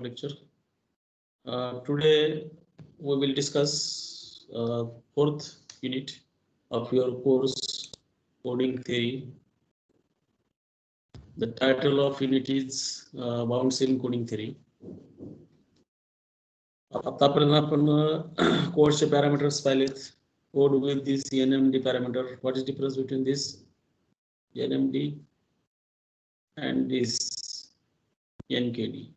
lecture. Today we will discuss fourth unit of your course, coding theory. The title of unit is Bounds in Coding Theory. आतापर्यंत आपण कोडचे parameters पाहिलेत. Code with this NMD parameter. What is the difference between this NMD and this NKD?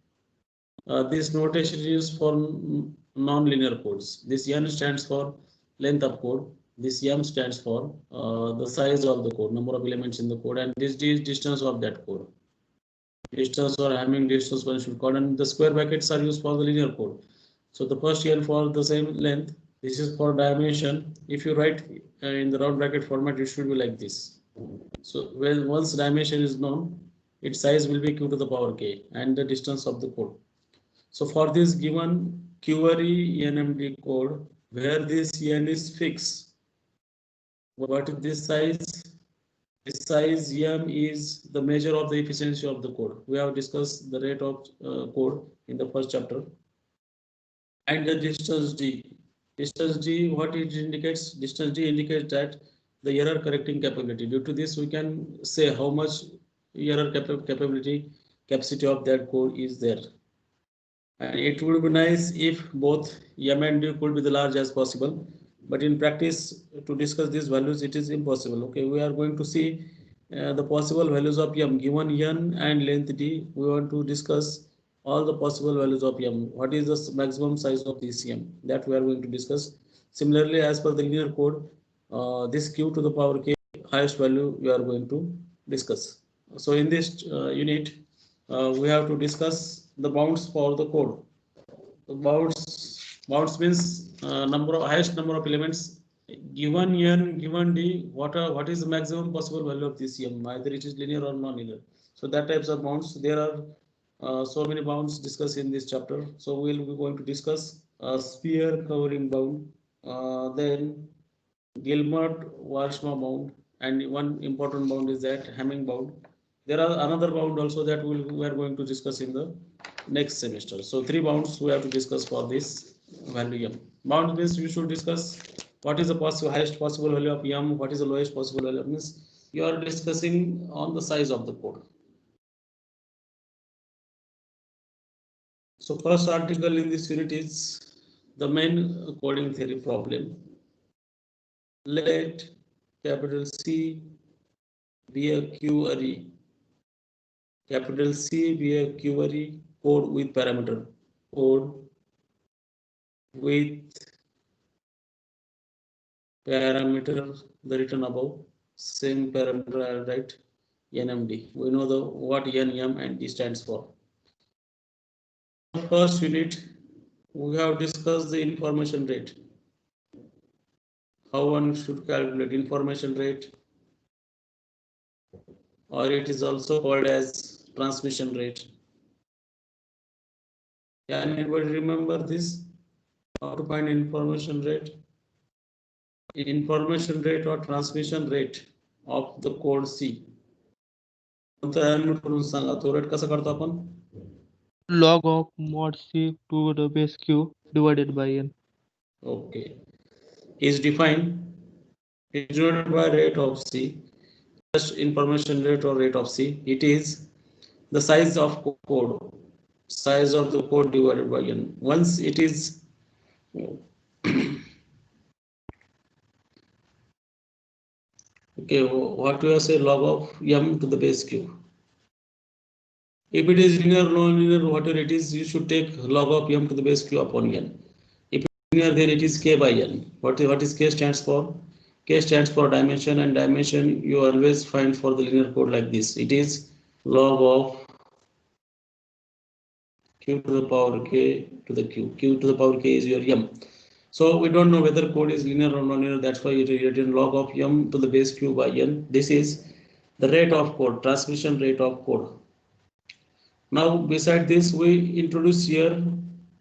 This notation is used for non-linear codes. This N stands for length of code. This M stands for the size of the code, number of elements in the code, and this D is distance of that code. Distance or Hamming distance function code, and the square brackets are used for the linear code. So the first N for the same length. This is for dimension. If you write in the round bracket format, it should be like this. So when once dimension is known, its size will be q to the power k and the distance of the code. So for this given query NMD code, where this n is fixed, what is this size? This size m is the measure of the efficiency of the code. We have discussed the rate of code in the first chapter. And the distance d. Distance d, what it indicates? Distance d indicates that the error correcting capability. Due to this, we can say how much error capacity of that code is there. And it would be nice if both m and d could be the large as possible, but in practice, to discuss these values, it is impossible. Okay, we are going to see the possible values of m given n and length d. We want to discuss all the possible values of m. What is the maximum size of this m? That we are going to discuss. Similarly, as per the linear code, this q to the power k highest value we are going to discuss. So in this unit, we have to discuss the bounds for the code. The bounds means highest number of elements given n, given d. What is the maximum possible value of this m? Either it is linear or non-linear. So that types of bounds. There are so many bounds discussed in this chapter. So we'll be going to discuss sphere covering bound, then Gilbert-Varsma bound, and one important bound is that Hamming bound. There are another bound also that we are going to discuss in the next semester. So three bounds we have to discuss for this value m. Bound means you should discuss what is the highest possible value of m, what is the lowest possible value of means you are discussing on the size of the code. So first article in this unit is the main coding theory problem. Let capital C be a query. Capital C be a query code with parameter. Code with parameter, the written above, same parameter I write NMD. We know what N, M, and D stands for. First unit, we have discussed the information rate. How one should calculate information rate, or it is also called as transmission rate. Can anybody remember this? How to find information rate? Information rate or transmission rate of the code C. Log of mod C to the base q divided by n. Okay, is defined denoted by rate of C. Just information rate or rate of C. It is the size of code, size of the code divided by n. Once it is okay, what we say log of m to the base q. If it is linear, non-linear, whatever it is, you should take log of m to the base q upon n. If it is linear, then it is k by n. What is k stands for? K stands for dimension, and dimension you always find for the linear code like this. It is log of q to the power k to the q. Q to the power k is your m. So we don't know whether code is linear or non-linear. That's why it is written log of m to the base q by n. This is the rate of code, transmission rate of code. Now, beside this, we introduce here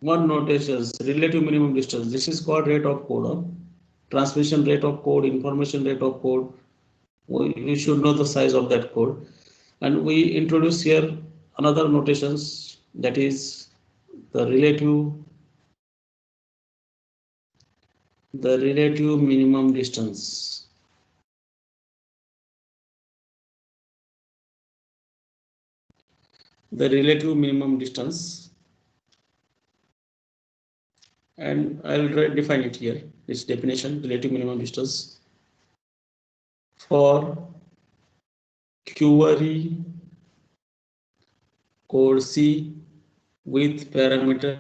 one notation, relative minimum distance. This is called rate of code. Transmission rate of code, information rate of code. You should know the size of that code. And we introduce here another notations, that is the relative minimum distance. The relative minimum distance, and I'll define it here. This definition, relative minimum distance for query code C with parameter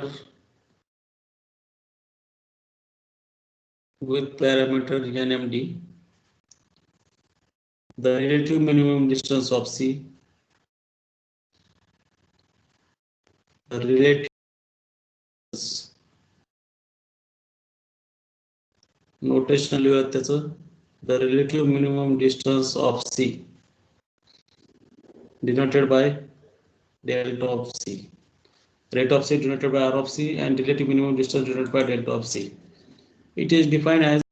NMD. The relative minimum distance of C, the relative notationally the relative minimum distance of C denoted by delta of C. Rate of C denoted by R of C and relative minimum distance denoted by delta of C. It is defined as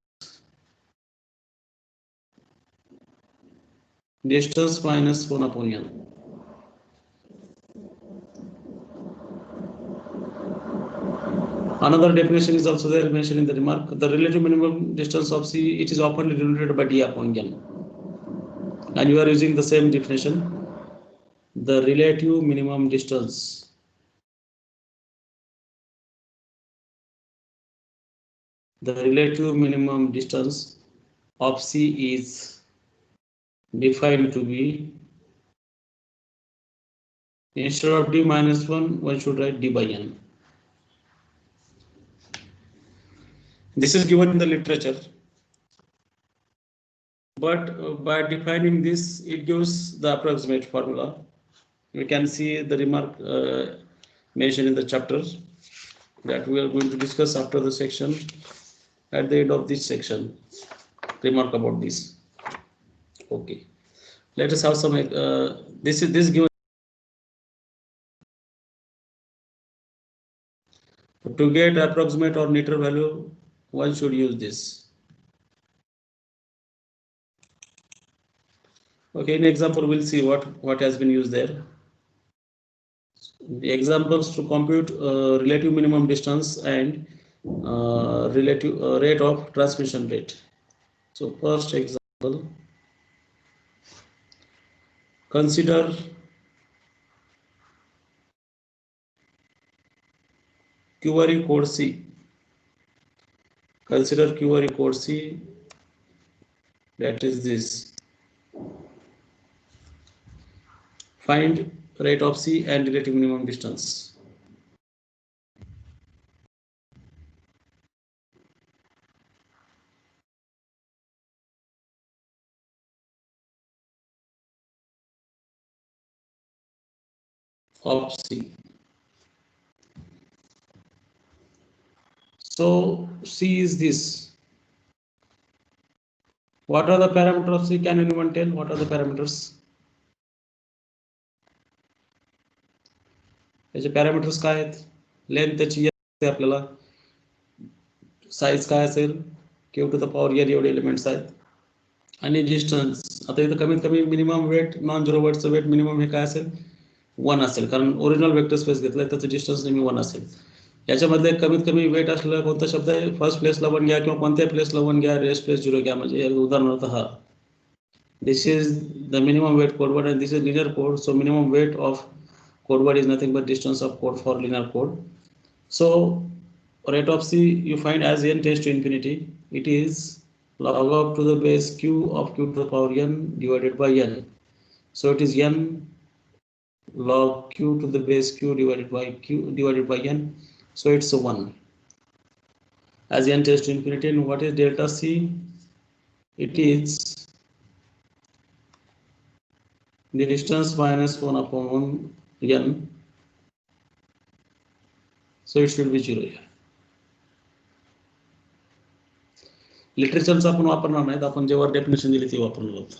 distance minus 1 upon n. Another definition is also there mentioned in the remark. The relative minimum distance of C, it is often denoted by D upon n. And you are using the same definition. The relative minimum distance of C is defined to be, instead of D minus 1, one should write D by n. This is given in the literature, but by defining this, it gives the approximate formula. We can see the remark mentioned in the chapter that we are going to discuss after the section. At the end of this section, remark about this. Okay, let us have some. This given to get approximate or neutral value. One should use this. Okay, in example, we'll see what has been used there. The examples to compute relative minimum distance and relative rate of transmission rate. So first example, consider query code C. Consider query code C, that is this. Find rate of C and relative minimum distance. Of C. So C is this. What are the parameters of C? Can anyone tell what are the parameters? याचे parameters काय आहेत? Length त्याची आपल्याला, size काय असेल, Q to the power n एवढे elements आहेत, आणि डिस्टन्स. आता इथं कमीत कमी मिनिमम वेट, नॉन झिरो वेटचं वेट मिनिमम हे काय असेल 1 असेल, कारण ओरिजिनल वेक्टर स्पेस घेतलाय त्याचं डिस्टन्स नेहमी 1 असेल. याच्यामध्ये कमीत कमी वेट असलेला कोणता शब्द आहे? फर्स्ट प्लेसला 1 घ्या किंवा कोणत्याही प्लेसला 1 घ्या, रेस्ट प्लेस 0 घ्या. म्हणजे उदाहरणार्थ हा, this is the minimum weight code word and this is linear code. So minimum weight of code word is nothing but distance of code for linear code. So rate of C you find as n tends to infinity. It is log up to the base Q of Q to the power n divided by n. So it is n log Q to the base Q divided by n. So it's 1 as n tends to infinity. And what is delta C? It is the distance minus 1 upon n. So it should be 0 here. लिटरेचरचा आपण वापरणार नाहीत, आपण जेव्हा definition दिली ती वापरणार आहोत.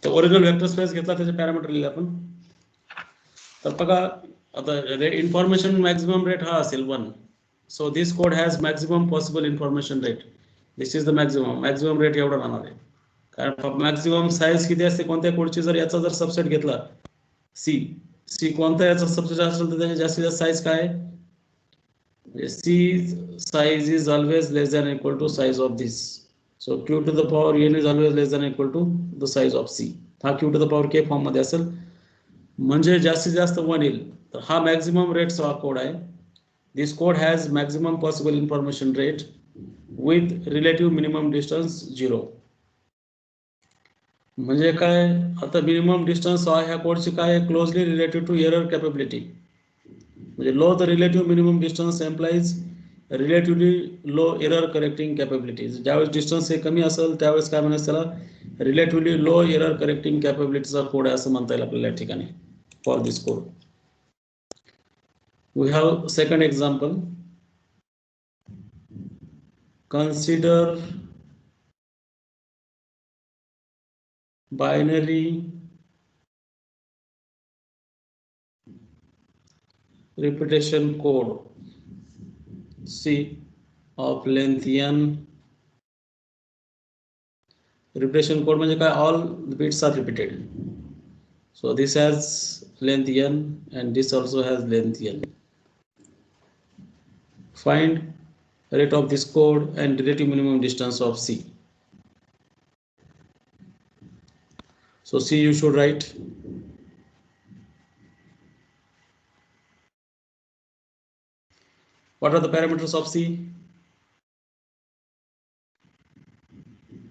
तर ओरिजिनल वेक्टर स्पेस घेतला, त्याचे पॅरामीटर लिहिले आपण. तर बघा आता इन्फॉर्मेशन मॅक्सिमम रेट हा असेल 1. So this code has maximum possible information rate. This is the maximum rate एवढा राहणार आहे, कारण मॅक्सिमम साईज किती असते कोणत्या कोडची, जर याचा जर सबसेट घेतला सी कोणता याचा सबसेट असेल तर त्याची जास्तीत जास्त साईज काय आहे, C size is always less than equal to size of this. So Q to the power N is always less than equal to the size of C. हा Q to the power K form मध्ये असेल म्हणजे जास्तीत जास्त 1 येईल. तर हा maximum रेटचा कोड आहे. This code has maximum possible information rate with relative minimum distance 0. म्हणजे काय, आता मिनिमम डिस्टन्स ह्या कोडची काय closely related to error capability. म्हणजे low the relative minimum distance implies relatively low error correcting capability. ज्यावेळेस डिस्टन्स हे कमी असेल त्यावेळेस काय म्हणायचं त्याला, रिलेटिव्हली लो एरर करेक्टिंग कॅपेबिलिटीचा कोड आहे असं म्हणता येईल आपल्याला या ठिकाणी for this code. We have second example. Consider binary repetition code C of length n. Repetition code म्हणजे काय, all the bits are repeated. So this has length n and this also has length n. Find rate of this code and relative minimum distance of C. So C you should write what are the parameters of C.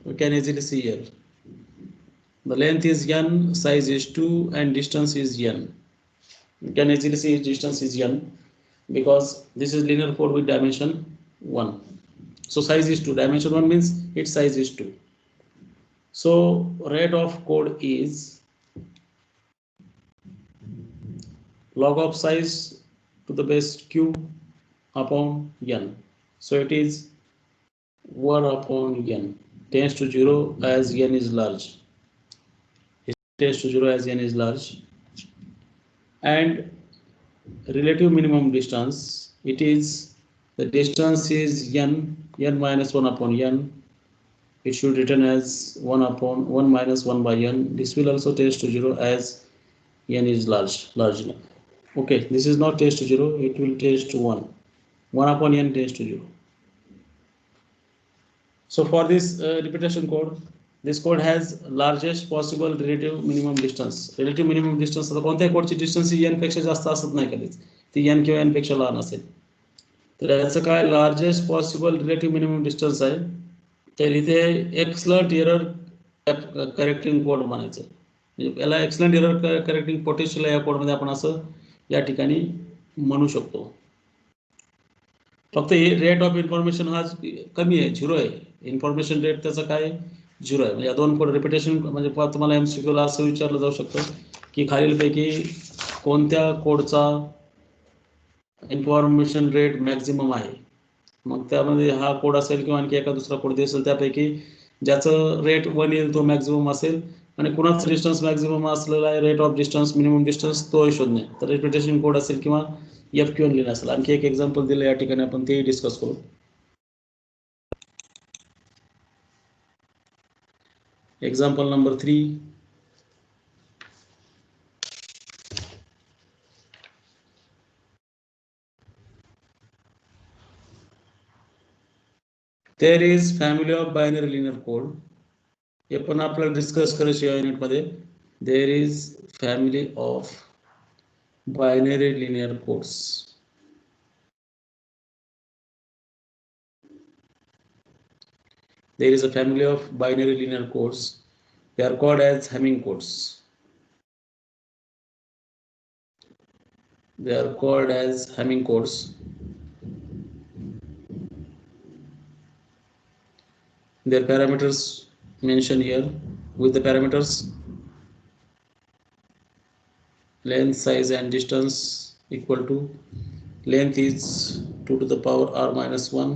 We can easily see here. The length is n, size is 2 and distance is n. You can easily see distance is n because this is linear code with dimension 1. So size is 2, dimension 1 means its size is 2. So rate of code is log of size to the base q upon n. So it is 1 upon n, tends to 0 as n is large. It tends to 0 as n is large. And relative minimum distance, it is the distance is n minus 1 upon n. It should written as 1 upon 1 minus 1 by n. This will also tends to 0 as n is large enough. Okay, this is not tends to 0, it will tends to 1. 1 upon n tends to 0. So for this repetition code, this code has largest possible relative minimum distance. Relative minimum distance आता कोणत्याही कोडची distance ही n पेक्षा जास्त असत नाही कधीच, ती n किंवा n पेक्षा लहान असेल. तर याचं काय largest possible relative minimum distance आहे. तर इथे एक्सलंट एरर करेक्टिंग कोड म्हणायचं. म्हणजे याला एक्सलंट एरर करेक्टिंग पोटेन्शियल या कोडमध्ये आपण असं या ठिकाणी म्हणू शकतो. फक्त रेट ऑफ इन्फॉर्मेशन हा कमी आहे, 0 आहे. इन्फॉर्मेशन रेट त्याचा काय 0 आहे. या दोन कोड रिपिटेशन म्हणजे तुम्हाला MCQ ला असं विचारलं जाऊ शकतं की खालीलपैकी कोणत्या कोडचा इन्फॉर्मेशन रेट मॅक्झिमम आहे. मग त्यामध्ये हा कोड असेल किंवा आणखी एका दुसरा कोड असेल, त्यापैकी ज्याचं रेट 1 येईल तो मॅक्झिमम असेल आणि कुणाचं डिस्टन्स मॅक्झिमम असलेला आहे, rate of distance minimum distance तो शोधणे. तर रिपिटेशन कोड असेल किंवा FQN लिहिलं असेल. आणखी एक एक्झाम्पल दिलं या ठिकाणी आपण तेही डिस्कस करू. Example number 3. There is family of binary linear code. हे पण आपल्याला डिस्कस करायचे या युनिटमध्ये. There is family of binary linear codes. There is a family of binary linear codes. They are called as Hamming codes. They are called as Hamming codes. Their parameters mentioned here with the parameters length, size and distance equal to length is 2 to the power r minus 1,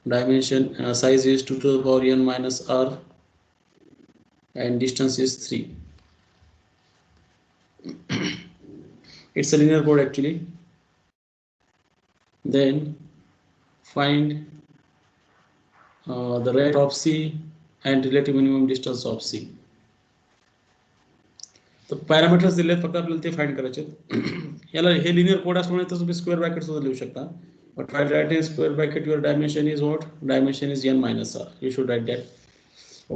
dimension size is 2 to the power n minus r, and distance is 3. It's a linear code actually. Then find the rate of C and relative minimum distance of C. तर parameters दिले फक्त आपल्याला ते find करायचे. याला हे linear code असल्यामुळे तर तुम्ही स्क्वेअर ब्रॅकेट सुद्धा लिहू शकता. But while writing square bracket, your dimension is what? Dimension is n minus r. You should write that.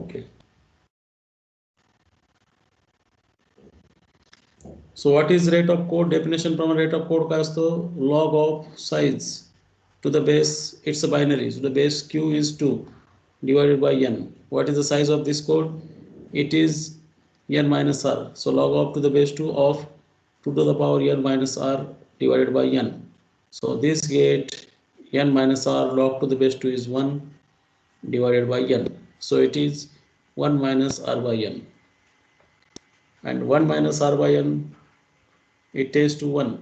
Okay. So what is rate of code? Definition from rate of code काय असतो? Log of size to the base. It's a binary. So the base q is 2 divided by n. What is the size of this code? It is n minus r. So log of to the base 2 of 2 to the power n minus r divided by n. So this get n minus r log to the base 2 is 1 divided by n. So it is 1 minus r by n. And 1 minus r by n, it takes to 1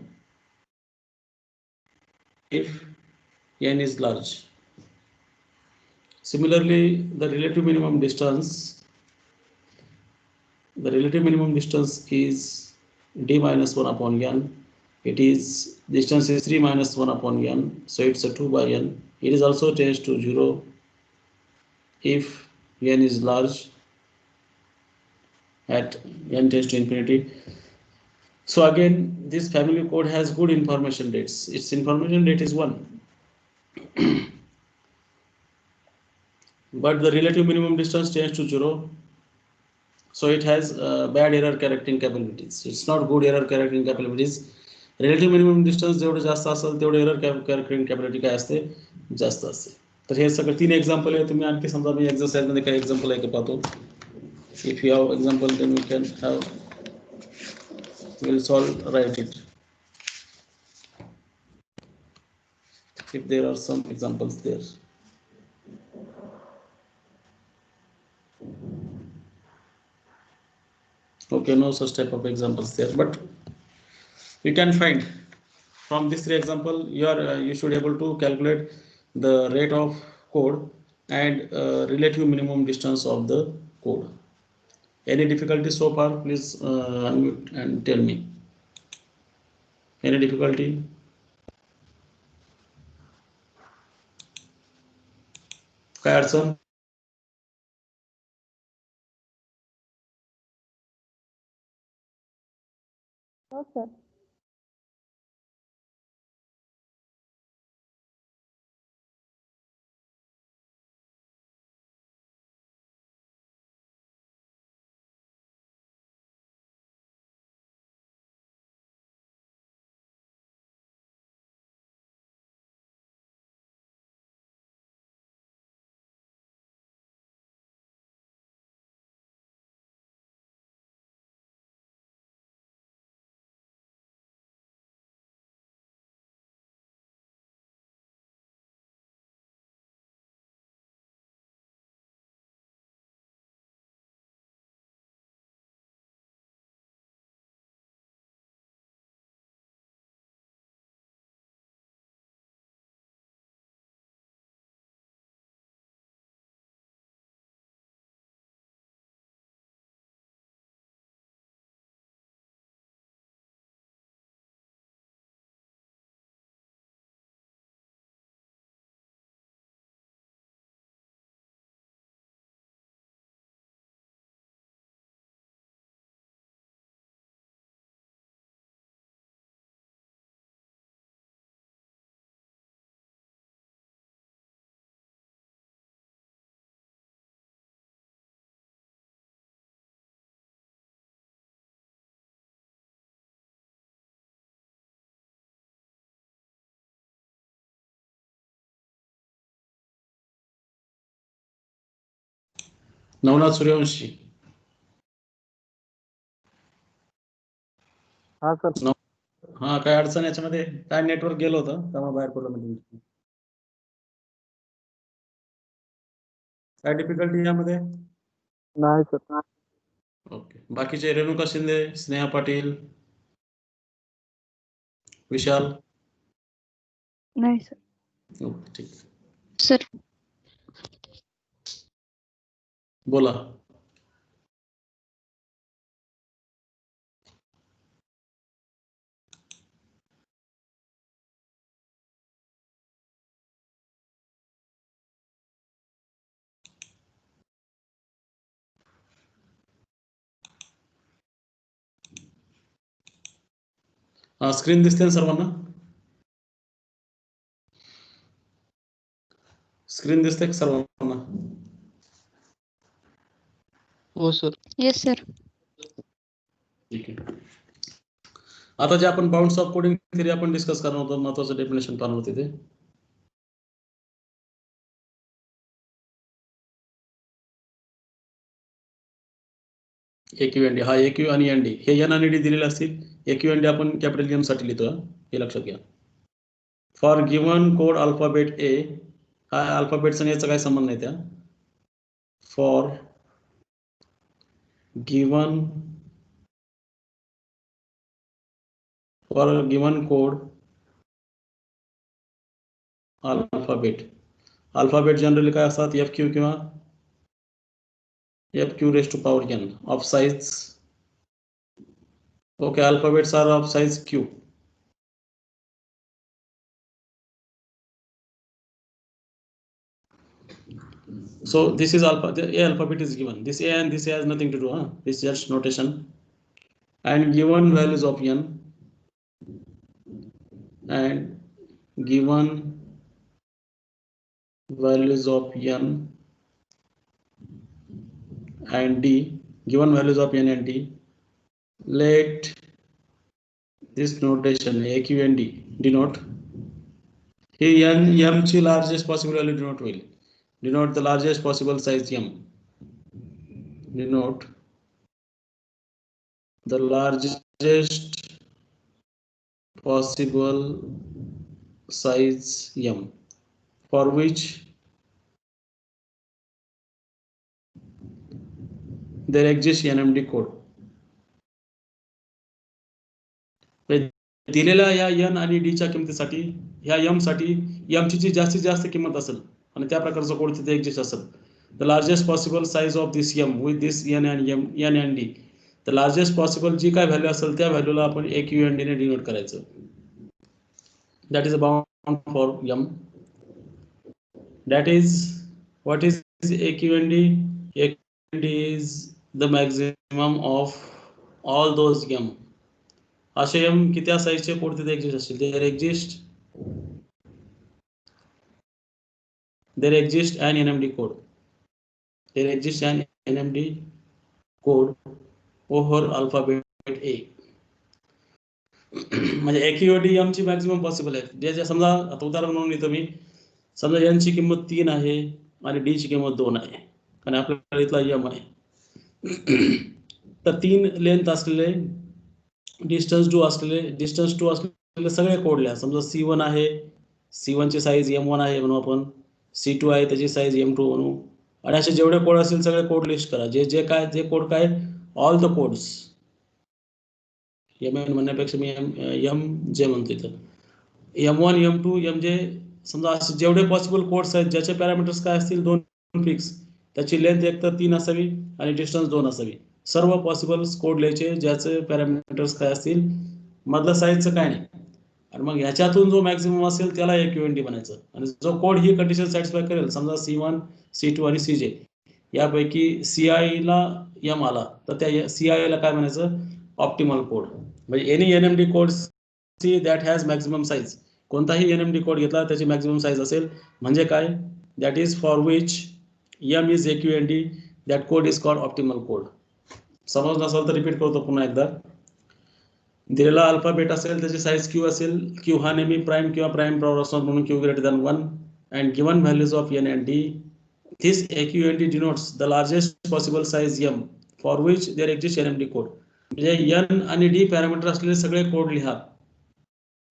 if n is large. Similarly, the relative minimum distance is d minus 1 upon n. It is distance is 3 minus 1 upon n, so it's a 2 by n. It is also tends to 0 if n is large at n tends to infinity. So again, this family code has good information dates. Its information date is 1. But the relative minimum distance tends to 0. So it has bad error correcting capabilities. It's not good error correcting capabilities. Relative minimum distance जेवढं जास्त असेल तेवढं error correcting capability काय असते जास्त असते. तर हे सगळं 3 एक्झाम्पल आहे. तुम्ही आणखी समजा मी एक्सरसाइज मध्ये काही एक्झाम्पल आहे का पाहतो. If you have example, then we can have, we'll solve, write it. If there are some examples there. Okay, no such type of examples there, but you can find from this 3 example. You should able to calculate the rate of code and relative minimum distance of the code. Any difficulty so far? Please unmute and tell me. Any difficulty? काय अडचण? No, sir. Navnath Suryavanshi. हा sir. हा, काय अडचण याच्यामध्ये? काय network गेलं होतं त्यामुळे बाहेर पडलं म्हणजे. काय डिफिकल्टी यामध्ये? नाही सर. ओके. बाकीचे रेणुका शिंदे, स्नेहा पाटील, विशाल? नाही सर. ओके, ठीक. सर बोला. स्क्रीन दिसते ना सर्वांना? स्क्रीन दिसते का सर्वांना? हो सर. Yes, sir. ठीक आहे. आता जे आपण बाउंड्स ऑफ कोडिंग थिअरी आपण डिस्कस करणार होतो, महत्वाचं डेफिनेशन पाहणार होते ते. AQ आणि हा AQ आणि ND हे N आणि D दिलेले असतील. AQ आणि D आपण कॅपिटल M साठी लिहितो, हे लक्षात घ्या. For given code alphabet A, हा अल्फाबेटचा याचा काही संबंध नाही त्या. For given code alphabet generally काय असतात? FQ किंवा FQ raise to power N of size. Okay, alphabets are of size Q. So this is alpha. The A alphabet is given. This A and this A has nothing to do. This is just notation. And given values of N and given values of N and D, given values of N and D, let this notation AQ and D denote. Here N M ची largest possible value denote will. Denote the largest possible size M. Denote the largest possible size M for which there exists NMD code. दिलेल्या या N आणि D च्या किमतीसाठी ह्या M साठी M ची जी जास्तीत जास्त किंमत असेल आणि त्या प्रकारचा कोड तिथे एक्झिस्ट असेल, the largest possible size of this M with this N and D, the largest possible जी काय व्हॅल्यू असेल त्या व्हॅल्यूला आपण AQ and D ने डिनोट करायचं. That is a bound for M. That is, what is AQ and D? AQ and D is the maximum of all those M. असे M की त्या साईजचे कोड तिथे एक्झिस्ट असतील. There exists an NMD code. There exists an NMD code over alphabet A. म्हणजे AQ M ची maximum possible आहे. जे समजा आता उदाहरण म्हणून लिहितो मी, समजा N ची किंमत 3 आहे आणि D ची किंमत 2 आहे आणि आपल्याला इथला M आहे. तर 3 लेंथ असलेले डिस्टन्स 2 असलेले सगळे कोड लिहा. समजा C1 आहे, C1 ची साईज M1 आहे म्हणू आपण, C2 आहे त्याची साईज M2 म्हणू, आणि असे जेवढे कोड असतील सगळे कोड लिस्ट करा. जे कोड काय, ऑल द कोड्स. MN म्हणण्यापेक्षा मी MJ म्हणतो इथं. M1 M2 MJ समजा असे जेवढे पॉसिबल कोड्स आहेत ज्याचे पॅरामीटर्स काय असतील 2 फिक्स, त्याची लेंथ एक तर 3 असावी आणि डिस्टन्स 2 असावी. सर्व पॉसिबल कोड लिहायचे ज्याचे पॅरामीटर्स काय असतील, मधलं साईजचं काय नाही. आणि मग ह्याच्यातून जो मॅक्सिमम असेल त्याला AQ&D म्हणायचं. आणि जो कोड ही कंडिशन सॅटिस्फाय करेल, समजा C1 C2 आणि CJ यापैकी CI ला M आला तर त्या CI ला काय म्हणायचं, ऑप्टिमल कोड. म्हणजे any NMD code see that has maximum size. कोणताही NMD कोड घेतला त्याची मॅक्सिमम साईज असेल म्हणजे काय, that is for which M is AQ&D, that code is called optimal code. समज नसेल तर रिपीट करतो पुन्हा एकदा. दिलेला अल्फाबेट असेल त्याची साईज Q असेल, Q हा नेहमी प्राइम किंवा प्राइम पॉवर असणार म्हणून Q greater than 1, and given values of N and D, this AQ&D denotes the largest possible size M for which there exists NMD code. म्हणजे N आणि D parameter असलेले सगळे code लिहा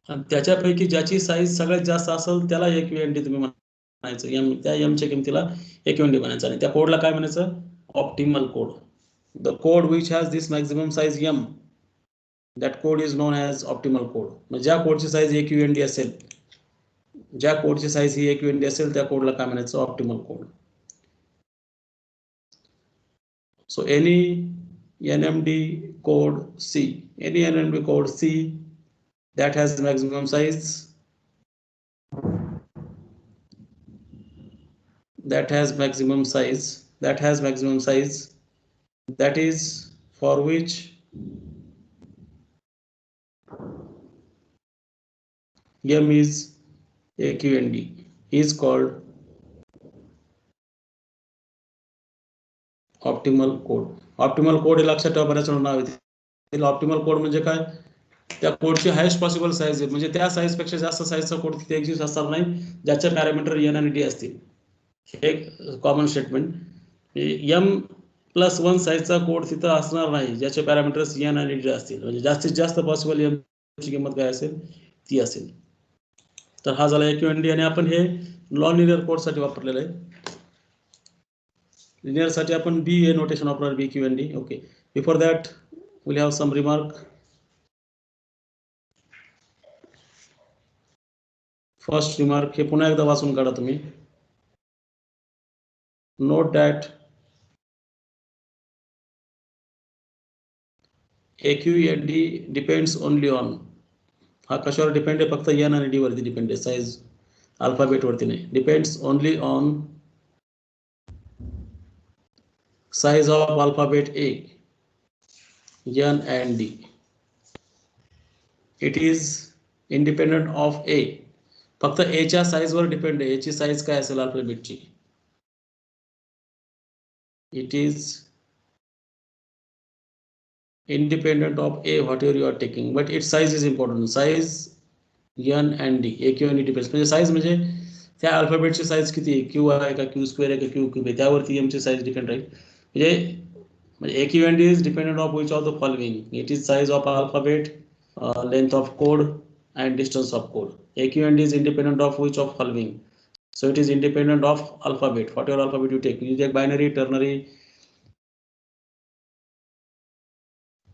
आणि त्याच्यापैकी ज्याची साईज सगळ्यात जास्त असेल त्याला AQ&D तुम्ही म्हणायचं. त्या M च्या किमतीला AQ&D म्हणायचं आणि त्या कोडला काय म्हणायचं, optimal code. The code which has this maximum size M, that code is known as optimal code. म्हणजे ज्या कोडची साईज AQ&D असेल, ज्या कोडची साईज ही AQ&D असेल त्या कोडला काय म्हणायचं, optimal code. So any NMD code C that has maximum size, that is for which M is AQND is called optimal code. Optimal code हे लक्षात ठेवा, बऱ्याच नाव आहे. ऑप्टिमल कोड म्हणजे काय, त्या कोडची हायेस्ट पॉसिबल साईज आहे, म्हणजे त्या साईज पेक्षा जास्त साईजचा कोड तिथे एक्झिस्ट असणार नाही ज्याचे पॅरामीटर एन आणि डी असतील. हे कॉमन स्टेटमेंट. M+1 साईजचा कोड तिथं असणार नाही ज्याचे पॅरामीटर्स एन आणि डी असतील, म्हणजे जास्तीत जास्त पॉसिबल एम ची किंमत काय असेल ती असेल. तर हा झाला AQND आणि आपण हे नॉन लिनियर कोड साठी वापरलेलं आहे. लिनियर साठी आपण बी हे नोटेशन वापरणार, BQND. Okay, before that will have some remark. First remark हे पुन्हा एकदा वाचून काढा तुम्ही. Note that AQND depends only on, हा कशावर डिपेंड आहे, फक्त एन आणि डी वरती डिपेंड आहे, साईज अल्फाबेट वरती नाही. Depends only on size of alphabet A, N and D. It is independent of A. फक्त A च्या साइज वर डिपेंड आहे, A ची साइज काय असेल अल्फाबेटची. It is independent of A whatever you are taking, but its size is important. Size N and D, AQND depends. म्हणजे size म्हणजे त्या अल्फाबेटची size किती आहे, क्यू आहे का, क्यू स्क्वेअर आहे का, क्यू क्यूब आहे, त्यावरती एम ची साइज डिपेंड राहील. म्हणजे AQND is dependent of which of the following? It is size of alphabet, length of code and distance of code. AQND is independent of which of following? So it is independent of alphabet, whatever alphabet you take. You take binary, ternary,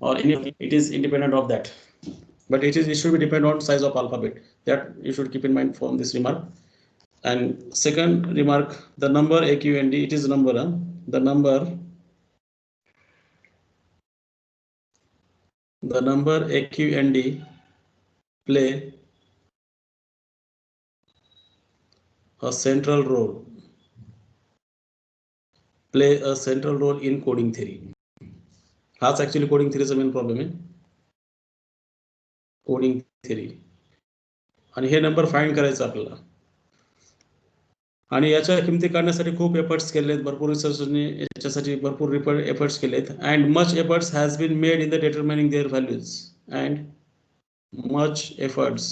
or any, it is independent of that. But it should be dependent on size of alphabet. That you should keep in mind from this remark. And second remark, the number AQND, it is a number. The number AQND play a central role in coding theory. हाच actually coding थिअरीचा main problem आहे, coding theory. आणि हे number find करायचं आपल्याला, आणि याच्या किमती काढण्यासाठी खूप एफर्ट्स केलेत, भरपूर रिसर्चरने याच्यासाठी भरपूर एफर्ट्स केलेत. And much efforts has been made in the determining their values. And much efforts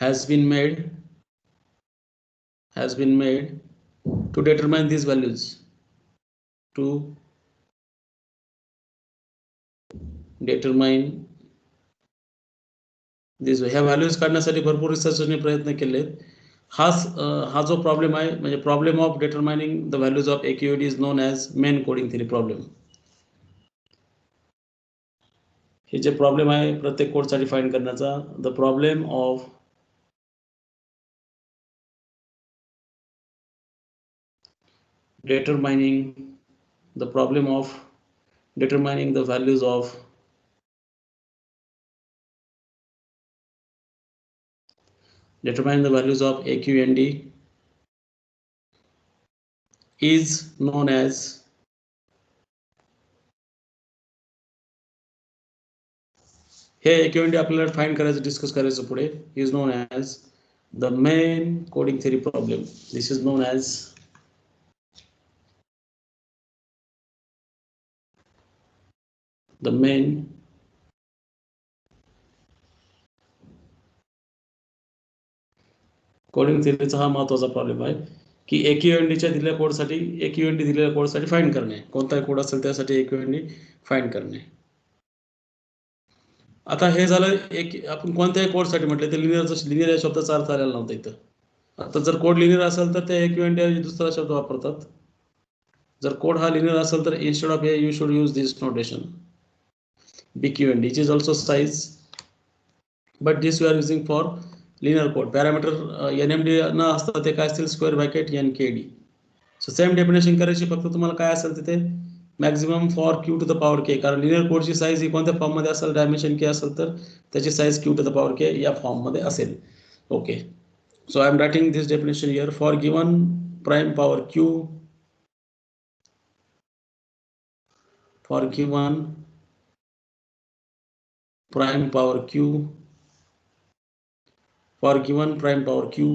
has been made to determine these values, to determine these. ह्या व्हॅल्यूज काढण्यासाठी भरपूर रिसर्चरने प्रयत्न केलेत. हा जो प्रॉब्लेम आहे, म्हणजे problem of determining the values of AQND is known as main coding theory problem. हे जे प्रॉब्लेम आहे प्रत्येक कोडसाठी फाइंड करण्याचा, the problem of determining the values of AQND is known as हे AQND आपल्याला फाइंड करायचं, डिस्कस करायचं पुढे, is known as the main coding theory problem. This is known as the main coding थिअरीचा हा महत्वाचा प्रॉब्लेम आहे की AQND दिलेल्या कोडसाठी फाइंड करणे, कोणताही कोड असेल त्यासाठी AQND फाइंड करणे. आता हे झालं एक, आपण कोणत्याही कोडसाठी म्हटलं तर लिनियर या शब्दाचा अर्थ आलेला नव्हता इथं. आता जर कोड लिनियर असेल तर ते AQND दुसरा शब्द वापरतात. जर कोड हा लिनियर असेल तर instead of you should use this notation BQND, which is also size, but this we are using for linear code. Parameter NMD न असता ते काय असतील, square bracket NKD. So same definition करायची, फक्त तुम्हाला काय असेल तिथे maximum for Q to the power K, कारण लिनियर कोडची साईज ही कोणत्या फॉर्म मध्ये असेल, डायमेन्शन K असेल तर त्याची size Q to the power K या फॉर्म मध्ये असेल. Okay, so I am writing this definition here. For given prime power Q, for given prime power q for given prime power q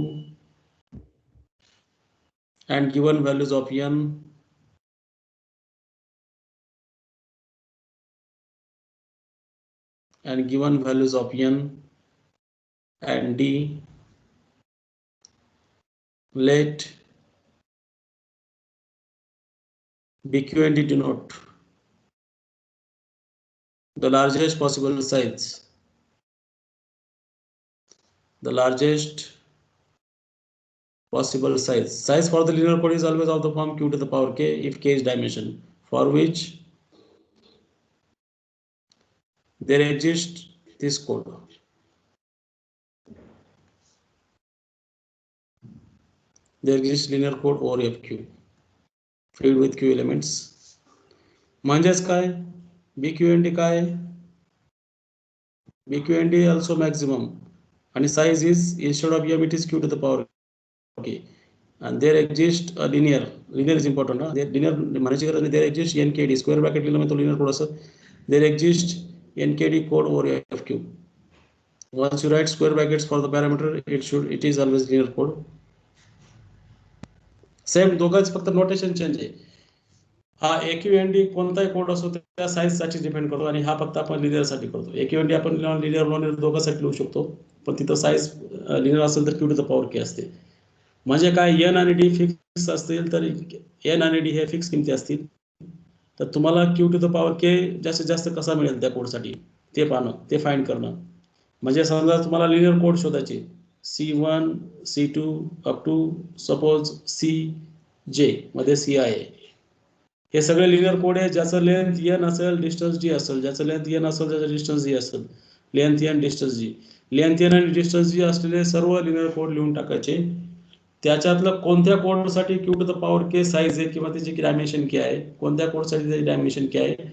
and given values of n and given values of n and d, let BQ and D denote the largest possible size. The largest possible size. Size for the linear code is always of the form q to the power k if k is dimension, for which there exists this code. There exists linear code over fq filled with q elements. म्हणजेच काय BQND काय BQND also maximum and size is instead of m it is q to the power k and there exists a linear is important ना linear म्हणायची गरज नाही there exists nkd square bracket लिहिलं तो linear code असं there exists nkd code over fq. Once you write square brackets for the parameter it is always linear code. Same दोघांच फक्त notation change आहे. हा AQND कोणताही कोड असो त्या साईज साठी डिपेंड करतो आणि हा फक्त आपण लिनियर साठी करतो. AQND आपण लिनियर नॉन लिनियर दोघांसाठी लिहू शकतो पण तिथं साईज लिनियर असेल तर q to the power k असते. म्हणजे काय n आणि d फिक्स असतील तर n आणि d हे फिक्स किमती असतील तर तुम्हाला q to the power k जास्तीत जास्त कसा मिळेल त्या कोडसाठी ते पाहणं ते फाइंड करणं. म्हणजे समजा तुम्हाला लिनियर कोड शोधायचे C1 C2 up to suppose CJ मध्ये C आहे. हे सगळे लिनियर कोड आहे ज्याचं लेंथ n असेल डिस्टन्स d असेल ज्याचं लेंथ n असेल त्याचं डिस्टन्स d असेल length n distance g length n आणि डिस्टन्स g असलेले सर्व लिनियर कोड लिहून टाकायचे. त्याच्यातलं कोणत्या कोडसाठी q to the power k size आहे किंवा त्याची डायमेन्शन काय आहे कोणत्या कोडसाठी त्याची डायमेन्शन काय आहे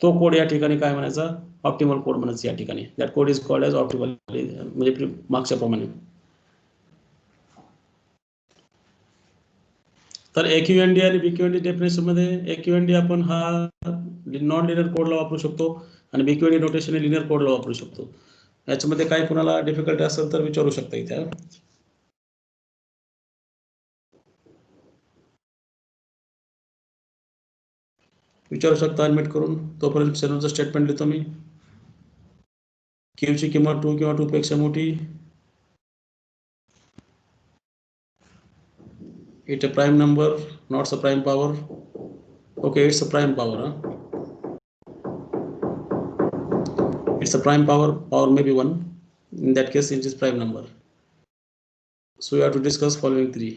तो कोड या ठिकाणी काय म्हणायचा ऑप्टिमल कोड म्हणायचं या ठिकाणी. That code is called as optimal म्हणजे मागच्या प्रमाणे. तर AQND आणि BQND डेफिनेशन मध्ये AQND आपण हा नॉन लिनियर कोडला वापरू शकतो आणि BQND नोटेशन लिनियर कोडला वापरू शकतो. याच्यामध्ये काही कुणाला डिफिकल्टी असेल तर विचारू शकता इथे. विचारू शकता अनमिट करून. तोपर्यंत शेड्यूलचं स्टेटमेंट लिहितो मी. Q ची किंमत 2 किंवा 2 पेक्षा मोठी. It's a prime number, not a prime power. Okay, it's a prime power. It's a prime power. Power may be 1. In that case, it is prime number. So we have to discuss following 3.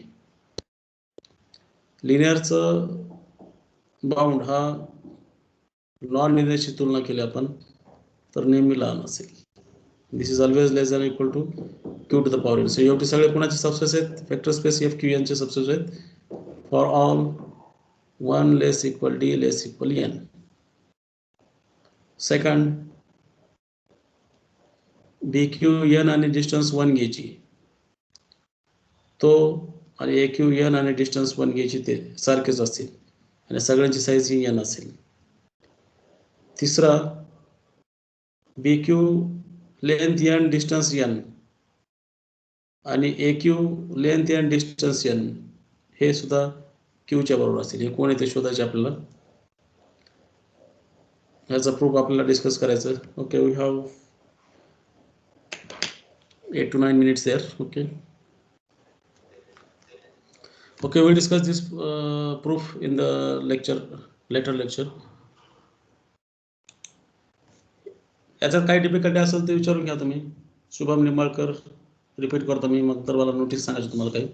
Linearचा bound हा non लिनियरची तुलना केली आपण तर नेहमी लहान असेल. This is always less than equal to q to the power n. So एवढे सगळे कोणाचे सबसेट आहेत वेक्टर स्पेस fq यांचे सबसेट आहेत for all 1 less equal d less equal n. Second bq n आणि डिस्टन्स 1 घ्यायची तो आणि aq n आणि डिस्टन्स 1 घ्यायची ते सारखेच असतील आणि सगळ्यांची साईज ही n असेल. तिसरा bq length n distance n आणि aq length n distance n हे सुद्धा q च्या बरोबर असेल. हे कोण आहे ते शोधायचे आपल्याला. याचा प्रूफ आपल्याला डिस्कस करायचं. Okay we have 8 to 9 minutes there. Okay we'll discuss this proof in the later lecture. याच्यात काही डिफिकल्टी असेल ते विचारून घ्या तुम्ही. शुभम निंबाळकर रिपीट करतो मी मग तर मला नोटीस सांगायचं तुम्हाला काही.